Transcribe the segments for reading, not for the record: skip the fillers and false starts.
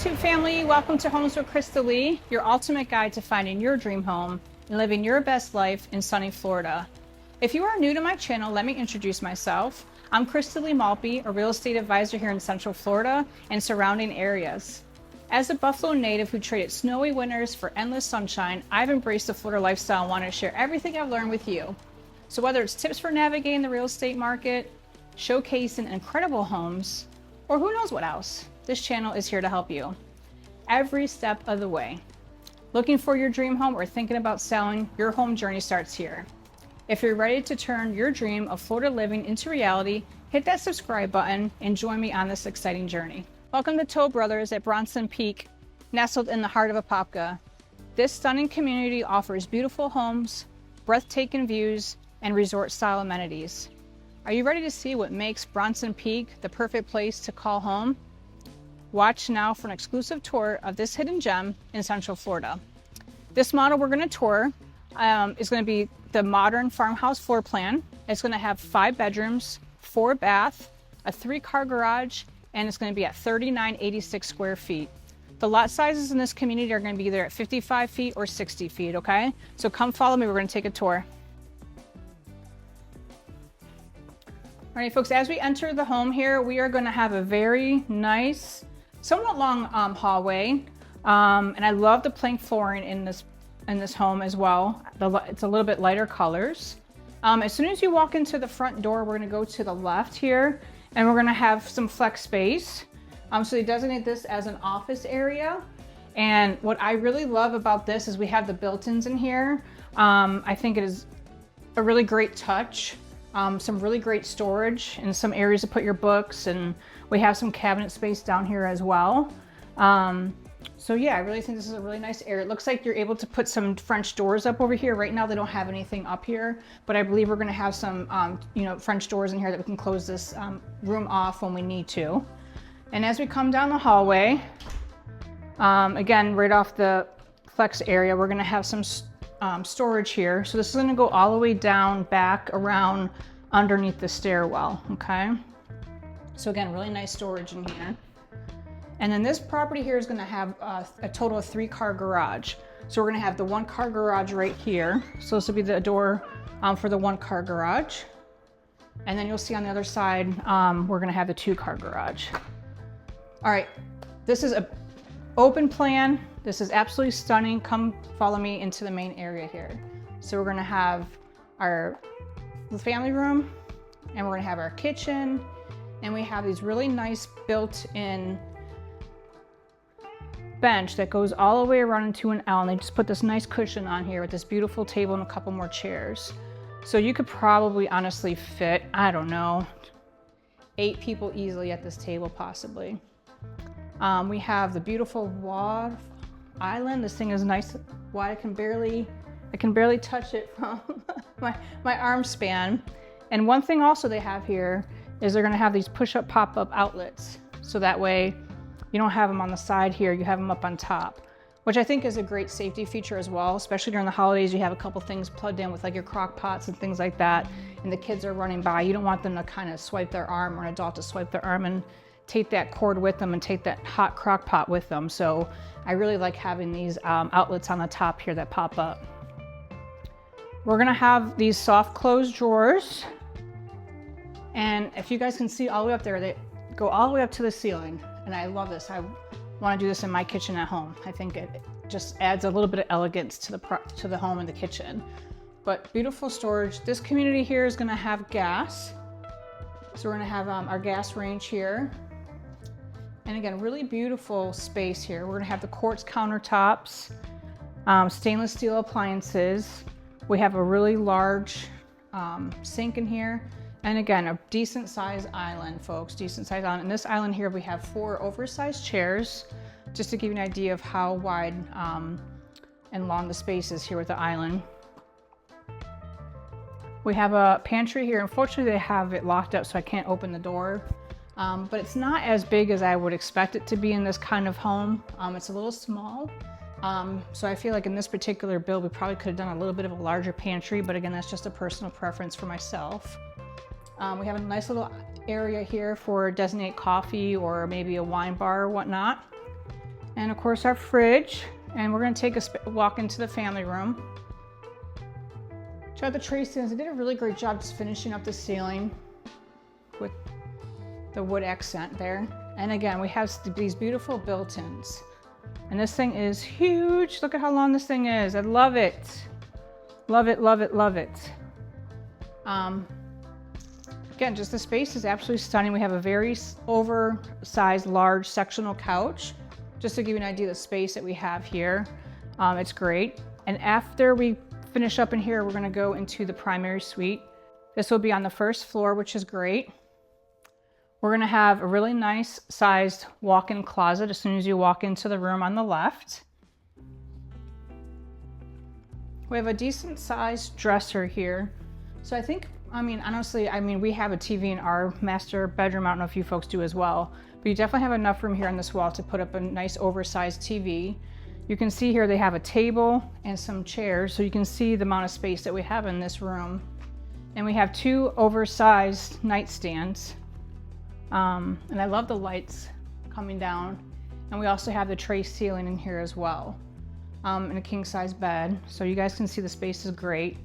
YouTube family, welcome to Homes with Crystal, your ultimate guide to finding your dream home and living your best life in sunny Florida. If you are new to my channel, let me introduce myself. I'm Sherry-Maltby, a real estate advisor here in Central Florida and surrounding areas. As a Buffalo native who traded snowy winters for endless sunshine, I've embraced the Florida lifestyle and want to share everything I've learned with you. So whether it's tips for navigating the real estate market, showcasing incredible homes, or who knows what else, this channel is here to help you every step of the way. Looking for your dream home or thinking about selling, your home journey starts here. If you're ready to turn your dream of Florida living into reality, hit that subscribe button and join me on this exciting journey. Welcome to Toll Brothers at Bronson Peak, nestled in the heart of Apopka. This stunning community offers beautiful homes, breathtaking views, and resort-style amenities. Are you ready to see what makes Bronson Peak the perfect place to call home? Watch now for an exclusive tour of this hidden gem in Central Florida. This model we're going to tour is going to be the Modern Farmhouse floor plan. It's going to have 5 bedrooms, 4 baths, a 3-car garage, and it's going to be at 3986 square feet. The lot sizes in this community are going to be either at 55 feet or 60 feet, okay? So come follow me, we're going to take a tour. All right, folks, as we enter the home here, we are going to have a very nice, somewhat long hallway, and I love the plank flooring in this home as well. It's a little bit lighter colors. As soon as you walk into the front door, we're going to go to the left here, and we're going to have some flex space. So they designate this as an office area. And what I really love about this is we have the built-ins in here. I think it is a really great touch. Some really great storage and some areas to put your books, and we have some cabinet space down here as well. So yeah, I really think this is a really nice area. It looks like you're able to put some French doors up over here. Right now they don't have anything up here, but I believe we're going to have some French doors in here that we can close this room off when we need to. And as we come down the hallway, again, right off the flex area, we're going to have some storage here. So this is going to go all the way down back around underneath the stairwell. Okay, so again, really nice storage in here. And then this property here is going to have a total of 3-car garage. So we're going to have the 1-car garage right here. So this will be the door for the 1-car garage. And then you'll see on the other side, we're going to have the 2-car garage. All right, this is an open plan. This is absolutely stunning. Come follow me into the main area here. So we're going to have our family room, and we're going to have our kitchen, and we have these really nice built-in bench that goes all the way around into an L, and they just put this nice cushion on here with this beautiful table and a couple more chairs. So you could probably honestly fit, I don't know, 8 people easily at this table possibly. We have the beautiful wall island. This thing is nice, wide. I can barely touch it from my arm span. And one thing also they have here is they're going to have these push-up pop-up outlets, so that way you don't have them on the side here, you have them up on top, which I think is a great safety feature as well, especially during the holidays. You have a couple things plugged in with like your crock pots and things like that, and the kids are running by. You don't want them to kind of swipe their arm, or an adult to swipe their arm and take that cord with them and take that hot crock pot with them. So I really like having these outlets on the top here that pop up. We're gonna have these soft close drawers, and if you guys can see all the way up there, they go all the way up to the ceiling. And I love this. I want to do this in my kitchen at home. I think it just adds a little bit of elegance to the home and the kitchen. But beautiful storage. This community here is going to have gas. So we're going to have our gas range here. And again, really beautiful space here. We're going to have the quartz countertops, stainless steel appliances. We have a really large sink in here. And again, a decent sized island, folks, decent sized island. In this island here, we have 4 oversized chairs, just to give you an idea of how wide and long the space is here with the island. We have a pantry here. Unfortunately, they have it locked up, so I can't open the door. But it's not as big as I would expect it to be in this kind of home. It's a little small. So I feel like in this particular build, we probably could have done a little bit of a larger pantry, but again, that's just a personal preference for myself. We have a nice little area here for designated coffee or maybe a wine bar or whatnot. And of course our fridge. And we're gonna take a walk into the family room. Check out the tray stands. They did a really great job just finishing up the ceiling with the wood accent there. And again, we have these beautiful built-ins. And this thing is huge. Look at how long this thing is. I love it. Love it, love it, love it. Again, just the space is absolutely stunning. We have a very oversized, large sectional couch. Just to give you an idea of the space that we have here. It's great. And after we finish up in here, we're gonna go into the primary suite. This will be on the first floor, which is great. We're gonna have a really nice sized walk-in closet as soon as you walk into the room on the left. We have a decent sized dresser here. So I think, honestly, we have a TV in our master bedroom. I don't know if you folks do as well, but you definitely have enough room here on this wall to put up a nice oversized TV. You can see here they have a table and some chairs, so you can see the amount of space that we have in this room. And we have 2 oversized nightstands. And I love the lights coming down. And we also have the tray ceiling in here as well. And a king size bed. So you guys can see the space is great.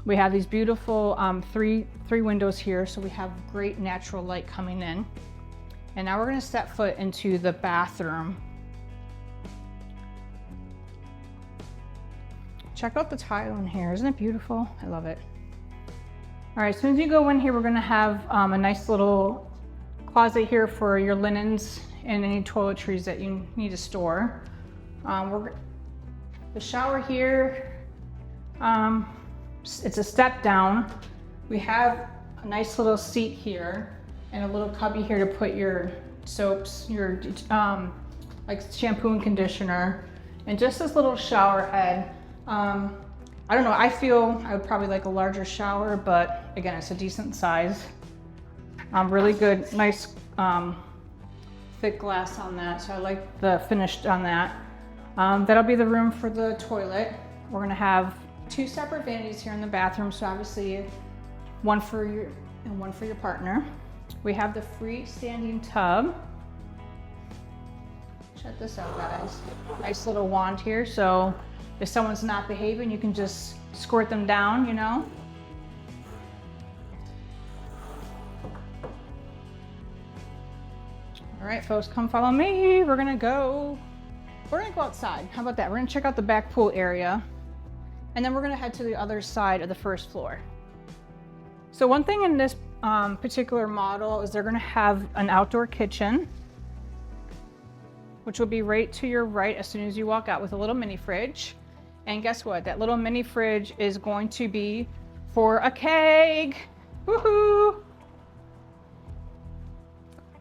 We have these beautiful three windows here. So we have great natural light coming in. And now we're gonna step foot into the bathroom. Check out the tile in here. Isn't it beautiful? I love it. All right, as soon as you go in here, we're gonna have a nice little closet here for your linens and any toiletries that you need to store. The shower here, it's a step down. We have a nice little seat here and a little cubby here to put your soaps, your like shampoo and conditioner, and just this little shower head. I don't know, I feel I would probably like a larger shower, but again, it's a decent size. Really good, nice thick glass on that, so I like the finish on that. That'll be the room for the toilet. We're gonna have 2 separate vanities here in the bathroom, so obviously one for you and one for your partner. We have the freestanding tub. Check this out, guys. Nice little wand here, so if someone's not behaving, you can just squirt them down, you know? All right, folks, come follow me. We're gonna go outside. How about that? We're gonna check out the back pool area, and then we're gonna head to the other side of the first floor. So one thing in this particular model is they're gonna have an outdoor kitchen, which will be right to your right as soon as you walk out, with a little mini fridge. And guess what? That little mini fridge is going to be for a keg. Woohoo!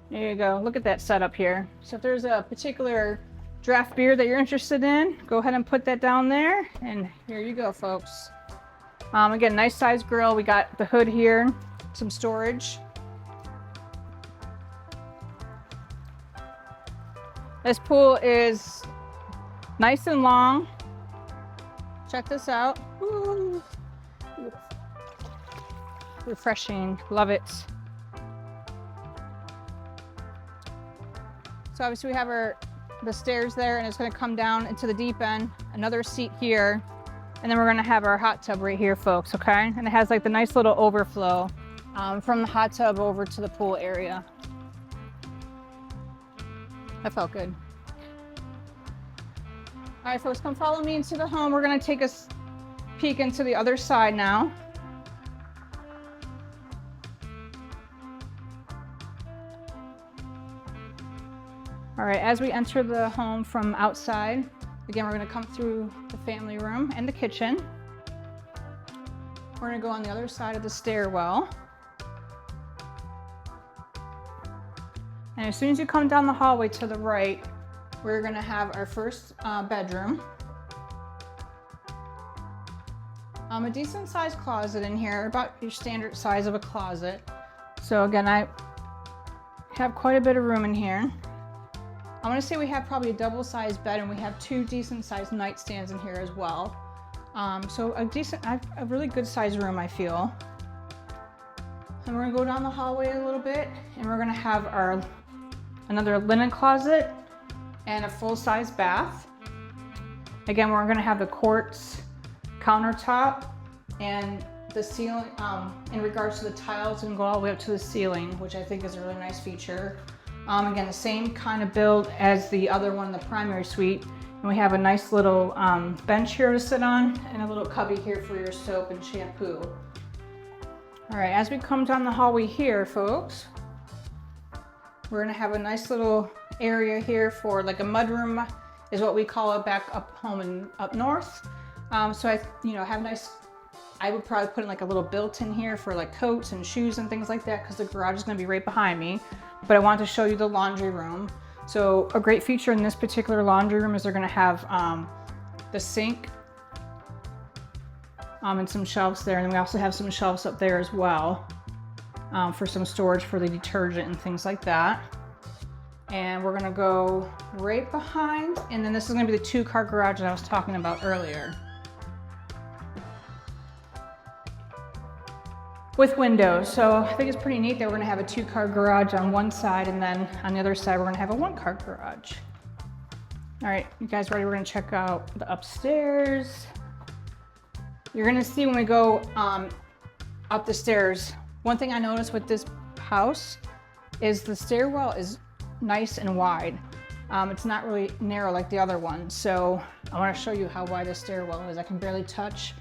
There you go. Look at that setup here. So if there's a particular draft beer that you're interested in, go ahead and put that down there. And here you go, folks. Again, nice size grill. We got the hood here, some storage. This pool is nice and long. Check this out. Ooh. Refreshing, love it. So obviously we have the stairs there, and it's gonna come down into the deep end, another seat here, and then we're gonna have our hot tub right here, folks, okay? And it has like the nice little overflow from the hot tub over to the pool area. That felt good. All right, folks, come follow me into the home. We're gonna take a peek into the other side now. All right, as we enter the home from outside, again, we're gonna come through the family room and the kitchen. We're gonna go on the other side of the stairwell. And as soon as you come down the hallway to the right, we're gonna have our first bedroom. A decent sized closet in here, about your standard size of a closet. So again, I have quite a bit of room in here. I want to say we have probably a double-sized bed, and we have 2 decent-sized nightstands in here as well. So a really good-sized room, I feel. And we're gonna go down the hallway a little bit, and we're gonna have another linen closet and a full-size bath. Again, we're gonna have the quartz countertop, and the ceiling, in regards to the tiles, and go all the way up to the ceiling, which I think is a really nice feature. Again, the same kind of build as the other one in the primary suite. And we have a nice little bench here to sit on, and a little cubby here for your soap and shampoo. All right, as we come down the hallway here, folks, we're gonna have a nice little area here for like a mudroom, is what we call it back up home and up north. So I, have nice, I would probably put in like a little built-in here for like coats and shoes and things like that, because the garage is gonna be right behind me. But I wanted to show you the laundry room. So a great feature in this particular laundry room is they're gonna have the sink and some shelves there. And then we also have some shelves up there as well for some storage for the detergent and things like that. And we're gonna go right behind, and then this is gonna be the 2-car garage that I was talking about earlier. With windows. So I think it's pretty neat that we're gonna have a 2-car garage on one side, and then on the other side we're gonna have a 1-car garage. All right, you guys ready? We're gonna check out the upstairs. You're gonna see when we go up the stairs, one thing I noticed with this house is the stairwell is nice and wide. It's not really narrow like the other one. So I wanna show you how wide the stairwell is. I can barely touch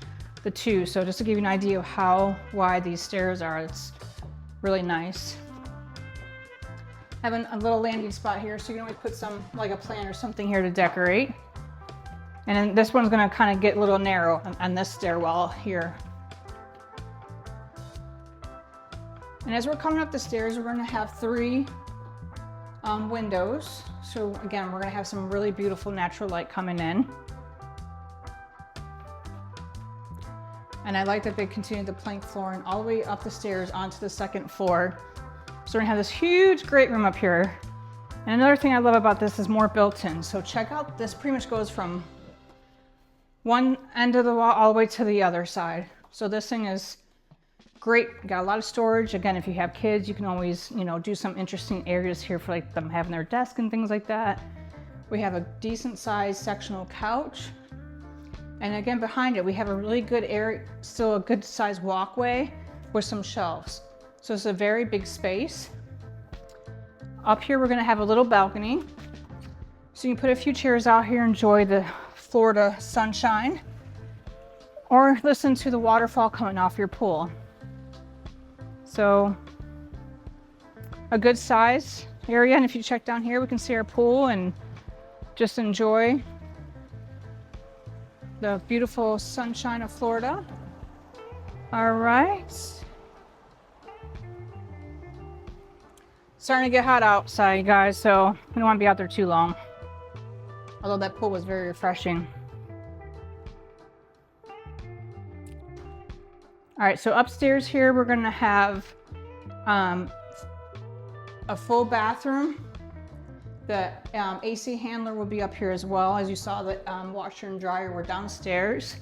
the two. So just to give you an idea of how wide these stairs are, it's really nice. Having a little landing spot here, so you can always put some, like a plant or something here to decorate. And then this one's gonna kind of get a little narrow on this stairwell here. And as we're coming up the stairs, we're gonna have 3 windows. So again, we're gonna have some really beautiful natural light coming in. And I like that they continue the plank flooring all the way up the stairs onto the 2nd floor. So we're gonna have this huge great room up here. And another thing I love about this is more built-in. So check out, this pretty much goes from one end of the wall all the way to the other side. So this thing is great, got a lot of storage. Again, if you have kids, you can always, do some interesting areas here for like them having their desk and things like that. We have a decent sized sectional couch. And again, behind it, we have a really good area, still a good sized walkway with some shelves. So it's a very big space. Up here, we're gonna have a little balcony. So you can put a few chairs out here, enjoy the Florida sunshine, or listen to the waterfall coming off your pool. So a good size area. And if you check down here, we can see our pool and just enjoy the beautiful sunshine of Florida. All right. Starting to get hot outside, you guys, so we don't want to be out there too long. Although that pool was very refreshing. All right, so upstairs here, we're gonna have a full bathroom. The AC handler will be up here as well. As you saw, the washer and dryer were downstairs.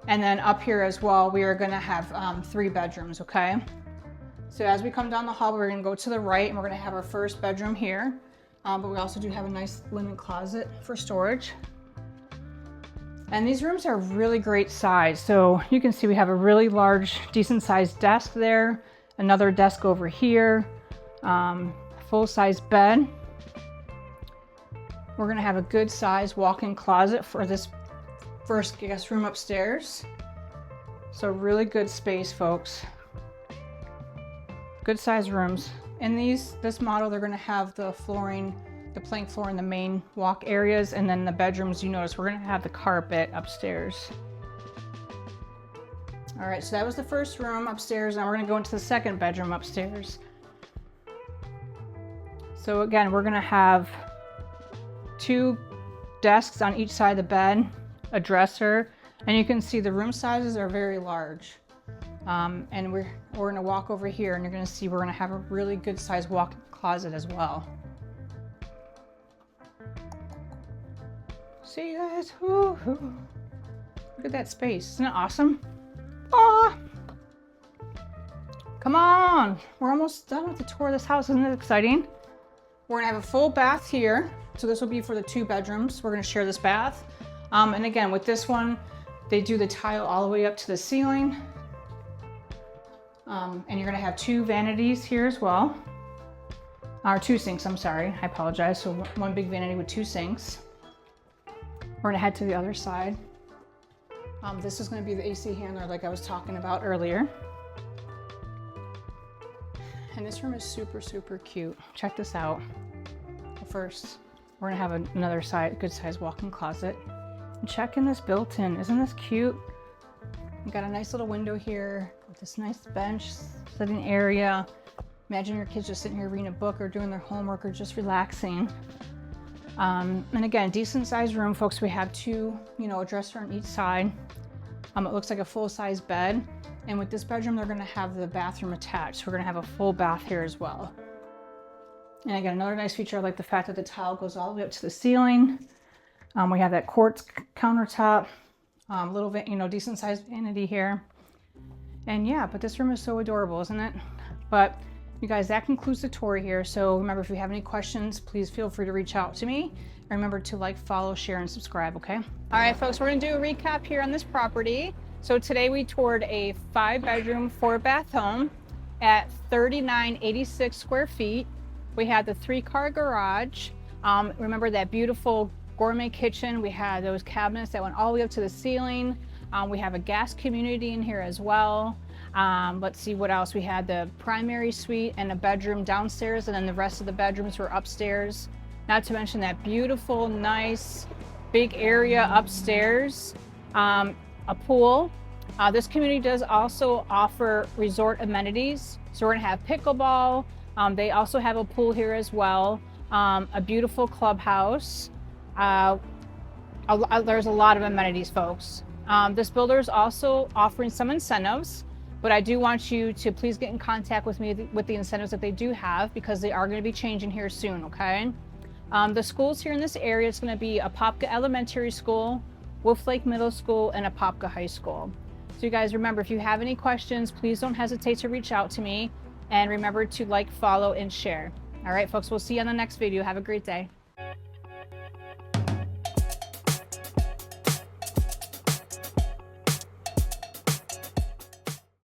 And then up here as well, we are gonna have 3 bedrooms, okay? So as we come down the hall, we're gonna go to the right, and we're gonna have our first bedroom here. But we also do have a nice linen closet for storage. And these rooms are really great size. So you can see we have a really large, decent sized desk there, another desk over here, full-size bed. We're gonna have a good size walk-in closet for this first guest room upstairs. So really good space, folks. Good size rooms. In this model, they're gonna have the flooring, the plank floor in the main walk areas, and then the bedrooms, you notice we're gonna have the carpet upstairs. All right, so that was the first room upstairs. Now we're gonna go into the second bedroom upstairs. So again, we're gonna have 2 desks on each side of the bed, a dresser, and you can see the room sizes are very large. And we're gonna walk over here, and you're gonna see we're gonna have a really good sized walk-in closet as well. See you guys, woo-hoo. Look at that space, isn't it awesome? Oh, come on, we're almost done with the tour of this house. Isn't it exciting? We're gonna have a full bath here. So this will be for the 2 bedrooms. We're gonna share this bath. And again, with this one, they do the tile all the way up to the ceiling. And you're gonna have 2 vanities here as well. Or 2 sinks, I'm sorry, I apologize. So 1 big vanity with 2 sinks. We're gonna head to the other side. This is gonna be the AC handler like I was talking about earlier. And this room is super, super cute. Check this out. First, we're gonna have another good size walk-in closet. And check in this built-in, isn't this cute? You got a nice little window here with this nice bench, sitting area. Imagine your kids just sitting here reading a book or doing their homework or just relaxing. And again, decent sized room, folks. We have 2, a dresser on each side. It looks like a full-size bed. And with this bedroom, they're gonna have the bathroom attached. So we're gonna have a full bath here as well. And again, another nice feature, I like the fact that the tile goes all the way up to the ceiling. We have that quartz countertop, little, decent sized vanity here. And yeah, but this room is so adorable, isn't it? But you guys, that concludes the tour here. So remember, if you have any questions, please feel free to reach out to me. And remember to like, follow, share, and subscribe, okay? All right, folks, we're gonna do a recap here on this property. So today we toured a 5-bedroom, 4-bath home at 3986 square feet. We had the 3-car garage. Remember that beautiful gourmet kitchen. We had those cabinets that went all the way up to the ceiling. We have a gas community in here as well. Let's see what else. We had the primary suite and a bedroom downstairs, and then the rest of the bedrooms were upstairs. Not to mention that beautiful, nice, big area upstairs. A pool. This community does also offer resort amenities. So we're gonna have pickleball. They also have a pool here as well. A beautiful clubhouse. There's a lot of amenities, folks. This builder is also offering some incentives, but I do want you to please get in contact with me with the incentives that they do have, because they are going to be changing here soon, okay? The schools here in this area, it's going to be Apopka Elementary School, Wolf Lake Middle School, and Apopka High School. So you guys remember, if you have any questions, please don't hesitate to reach out to me. And remember to like, follow, and share. All right, folks, we'll see you on the next video. Have a great day.